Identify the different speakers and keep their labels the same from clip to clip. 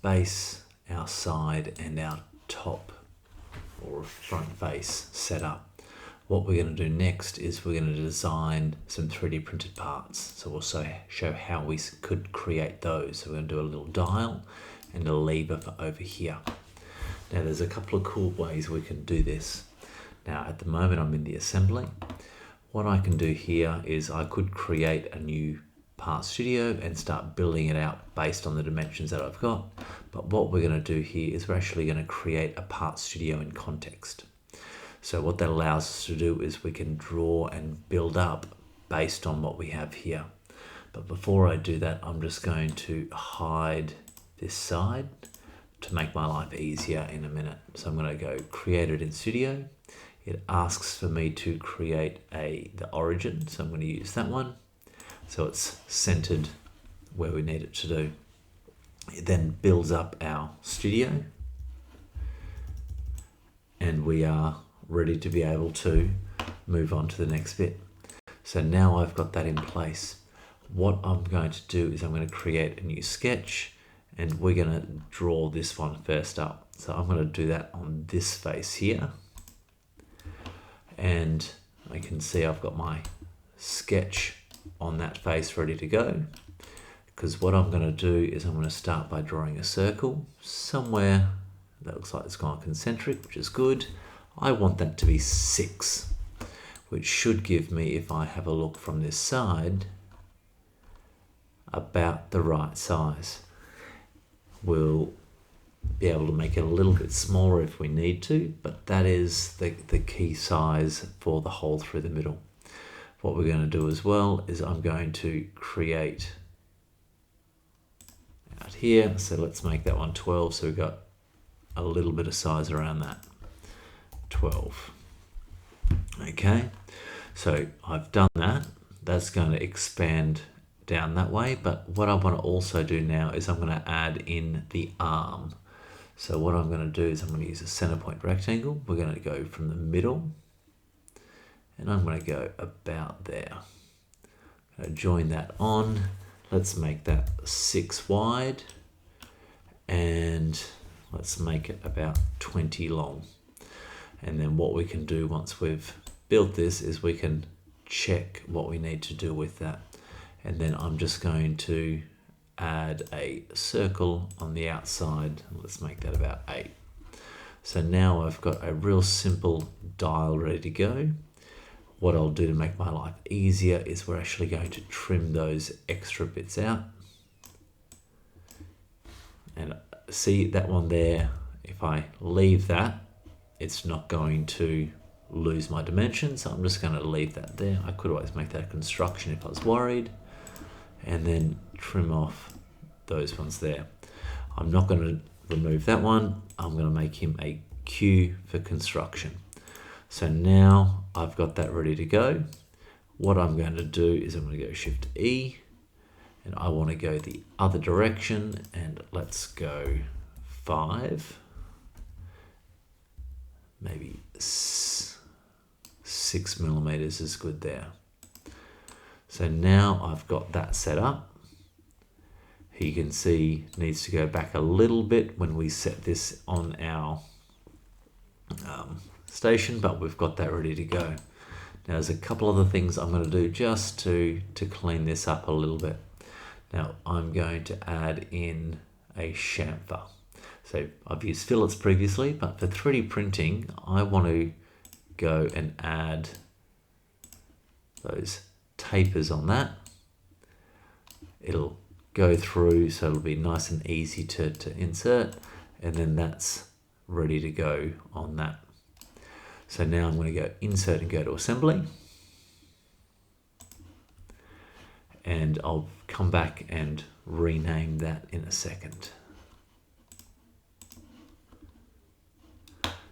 Speaker 1: base, our side and our top or front face set up. What we're going to do next is we're going to design some 3D printed parts. So we'll show how we could create those. So we're going to do a little dial and a lever for over here. Now there's a couple of cool ways we can do this. Now at the moment I'm in the assembly. What I can do here is I could create a new part studio and start building it out based on the dimensions that I've got. But what we're going to do here is we're actually going to create a part studio in context. So what that allows us to do is we can draw and build up based on what we have here. But before I do that, I'm just going to hide this side to make my life easier in a minute. So I'm going to go create it in Studio. It asks for me to create the origin, so I'm going to use that one. So it's centered where we need it to do. It then builds up our studio, and we are ready to be able to move on to the next bit. So now I've got that in place. What I'm going to do is I'm going to create a new sketch, and we're going to draw this one first up. So I'm going to do that on this face here. And I can see I've got my sketch on that face ready to go. Because what I'm going to do is I'm going to start by drawing a circle somewhere that looks like it's gone concentric, which is good. I want that to be 6, which should give me, if I have a look from this side, about the right size. We'll be able to make it a little bit smaller if we need to, but that is the key size for the hole through the middle. What we're going to do as well is I'm going to create out here, so let's make that one 12, so we've got a little bit of size around that. 12. Okay, so I've done that. That's going to expand down that way, but what I want to also do now is I'm going to add in the arm. So what I'm going to do is I'm going to use a center point rectangle. We're going to go from the middle, and I'm going to go about there. I'm going to join that on. Let's make that 6 wide, and let's make it about 20 long. And then what we can do once we've built this is we can check what we need to do with that. And then I'm just going to add a circle on the outside. Let's make that about 8. So now I've got a real simple dial ready to go. What I'll do to make my life easier is we're actually going to trim those extra bits out. And see that one there, if I leave that, it's not going to lose my dimensions. So I'm just going to leave that there. I could always make that a construction if I was worried, and then trim off those ones there. I'm not going to remove that one. I'm going to make him a Q for construction. So now I've got that ready to go. What I'm going to do is I'm going to go Shift E, and I want to go the other direction, and let's go 5. Maybe 6 millimeters is good there. So now I've got that set up. You can see it needs to go back a little bit when we set this on our station, but we've got that ready to go. Now there's a couple other things I'm going to do just to clean this up a little bit. Now I'm going to add in a chamfer. So I've used fillets previously, but for 3D printing, I want to go and add those tapers on that. It'll go through, so it'll be nice and easy to insert, and then that's ready to go on that. So now I'm going to go insert and go to assembly, and I'll come back and rename that in a second.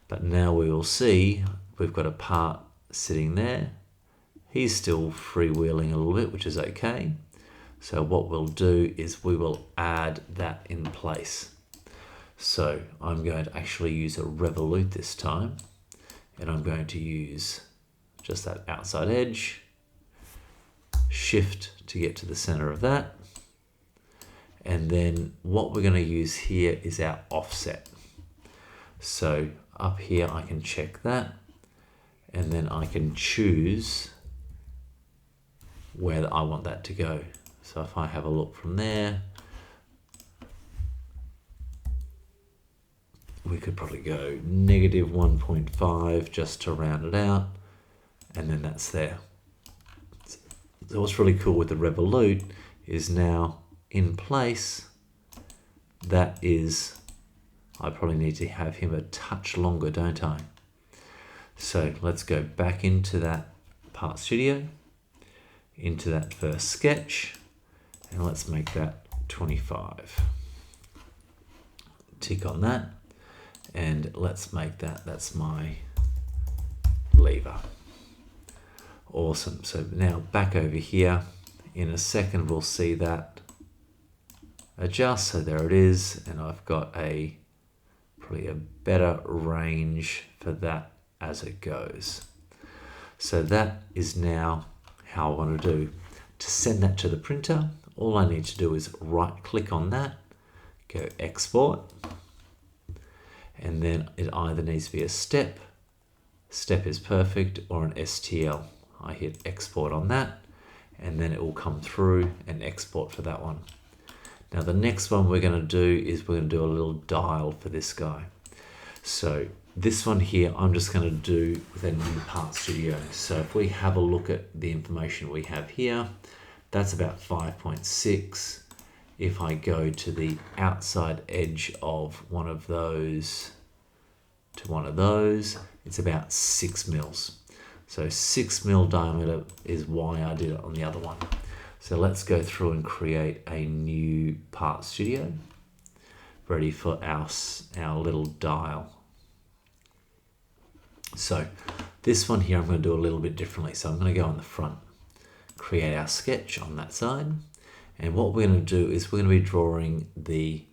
Speaker 1: But now we will see we've got a part sitting there. He's still freewheeling a little bit, which is okay. So what we'll do is we will add that in place. So I'm going to actually use a revolute this time, and I'm going to use just that outside edge, shift to get to the center of that, And then what we're going to use here is our offset. So up here I can check that, and then I can choose where I want that to go. So if I have a look from there, we could probably go -1.5 just to round it out, and then that's there. So what's really cool with the Revolute is now in place, that is, I probably need to have him a touch longer, don't I? So let's go back into that Part Studio, into that first sketch, and let's make that 25. Tick on that, and let's make that, that's my lever. Awesome. So now back over here, in a second we'll see that adjust. So there it is, and I've got probably a better range for that as it goes. So that is now how I want to do. To send that to the printer, all I need to do is right click on that, go export, and then it either needs to be a step is perfect, or an STL. I hit export on that, and then it will come through and export for that one. Now the next one we're going to do is we're going to do a little dial for this guy. So this one here I'm just going to do with a new Part Studio. So if we have a look at the information we have here, that's about 5.6. If I go to the outside edge of one of those to one of those, it's about 6 mils. So 6 mil diameter is why I did it on the other one. So let's go through and create a new Part Studio, ready for our little dial. So this one here I'm going to do a little bit differently. So I'm going to go on the front, create our sketch on that side, and what we're going to do is we're going to be drawing the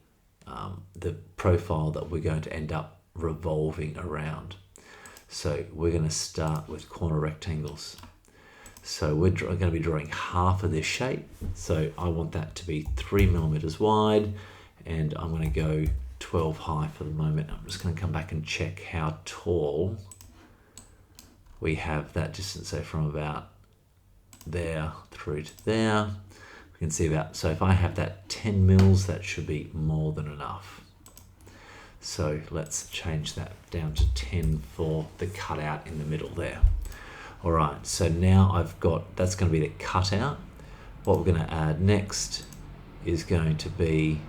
Speaker 1: profile that we're going to end up revolving around. So we're going to start with corner rectangles. So we're going to be drawing half of this shape. So I want that to be 3 millimeters wide, and I'm going to go 12 high for the moment. I'm just going to come back and check how tall we have that distance. So from about there through to there, we can see about, so if I have that 10 mils, that should be more than enough. So let's change that down to 10 for the cutout in the middle there. All right, so now I've got, that's going to be the cutout. What we're going to add next is going to be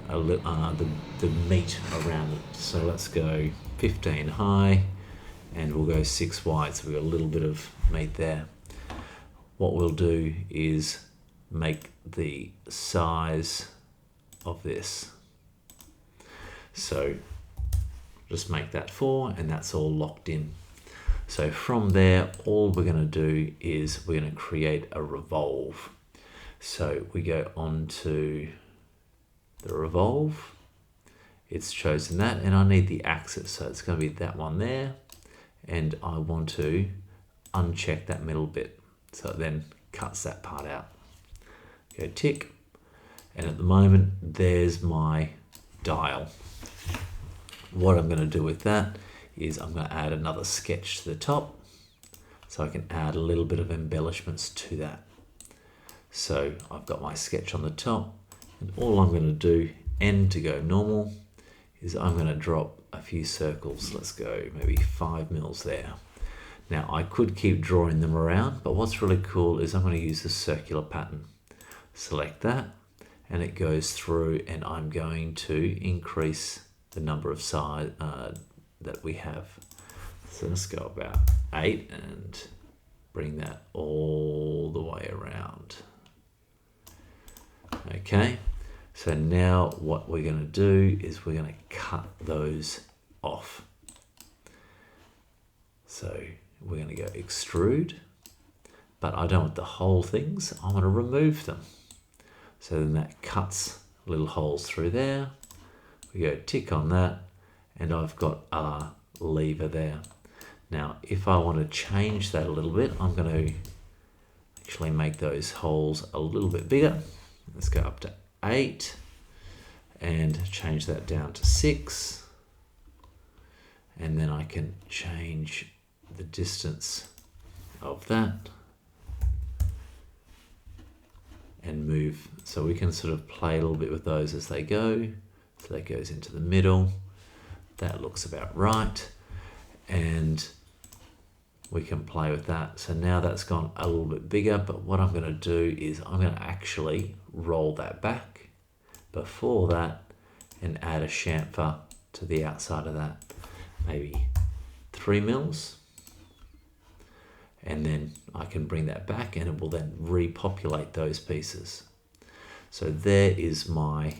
Speaker 1: the meat around it. So let's go 15 high, and we'll go 6 wide, so we've got a little bit of meat there. What we'll do is make the size of this. So just make that 4, and that's all locked in. So from there, all we're going to do is we're going to create a revolve. So we go on to the revolve. It's chosen that, and I need the axis. So it's going to be that one there, and I want to uncheck that middle bit. So it then cuts that part out. Go tick, and at the moment, there's my dial. What I'm going to do with that is I'm going to add another sketch to the top, so I can add a little bit of embellishments to that. So I've got my sketch on the top, and all I'm going to do, N to go normal, is I'm going to drop a few circles. Let's go maybe 5 mils there. Now I could keep drawing them around, but what's really cool is I'm going to use the circular pattern. Select that, and it goes through, and I'm going to increase the number of sides that we have. So let's go about 8 and bring that all the way around. Okay, so now what we're going to do is we're going to cut those off. So we're going to go extrude, but I don't want the whole things, I want to remove them. So then that cuts little holes through there. We go tick on that, and I've got a lever there. Now if I want to change that a little bit, I'm going to actually make those holes a little bit bigger. let's go up to 8 and change that down to 6. And then I can change the distance of that and move, so we can sort of play a little bit with those as they go. So that goes into the middle. That looks about right. And we can play with that. So now that's gone a little bit bigger, but what I'm going to do is I'm going to actually roll that back before that and add a chamfer to the outside of that, maybe 3 mils. And then I can bring that back and it will then repopulate those pieces. So there is my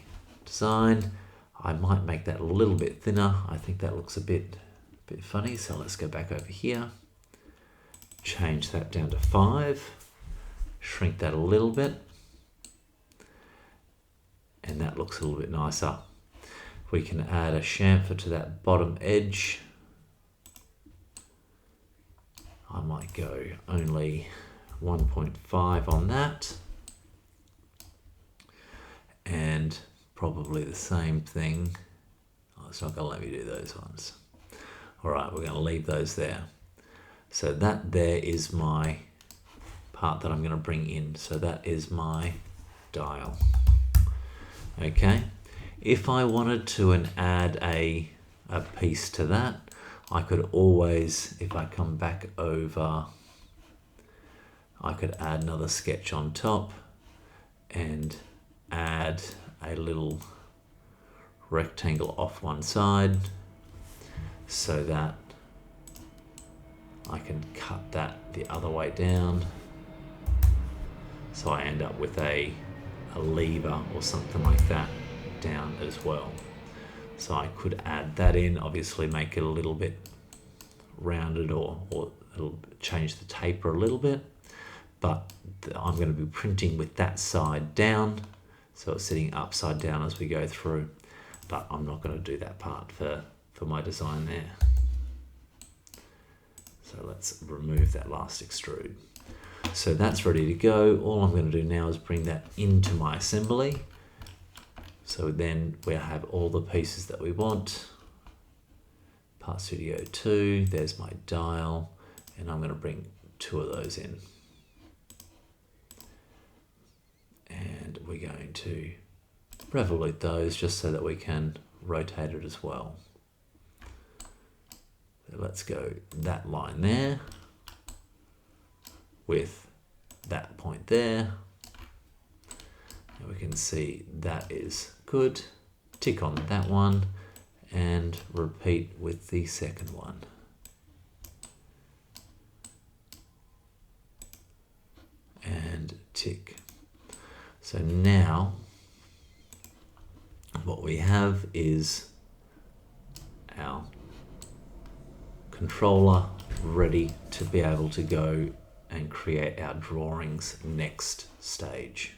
Speaker 1: design. I might make that a little bit thinner. I think that looks a bit funny. So let's go back over here, change that down to 5, shrink that a little bit, and that looks a little bit nicer. We can add a chamfer to that bottom edge. I might go only 1.5 on that, and probably the same thing. Oh, it's not going to let me do those ones. All right, we're going to leave those there. So that there is my part that I'm going to bring in. So that is my dial. Okay, if I wanted to and add a piece to that, I could always, if I come back over, I could add another sketch on top and add a little rectangle off one side so that I can cut that the other way down. So I end up with a lever or something like that down as well. So I could add that in, obviously make it a little bit rounded or it'll change the taper a little bit, but I'm going to be printing with that side down, so it's sitting upside down as we go through, but I'm not going to do that part for my design there. So let's remove that last extrude. So that's ready to go. All I'm going to do now is bring that into my assembly. So then we'll have all the pieces that we want. Part Studio 2, there's my dial, and I'm going to bring 2 of those in. And we're going to revolute those just so that we can rotate it as well. So let's go that line there with that point there. And we can see that is good. Tick on that one and repeat with the second one. And tick. So now what we have is our controller ready to be able to go and create our drawings next stage.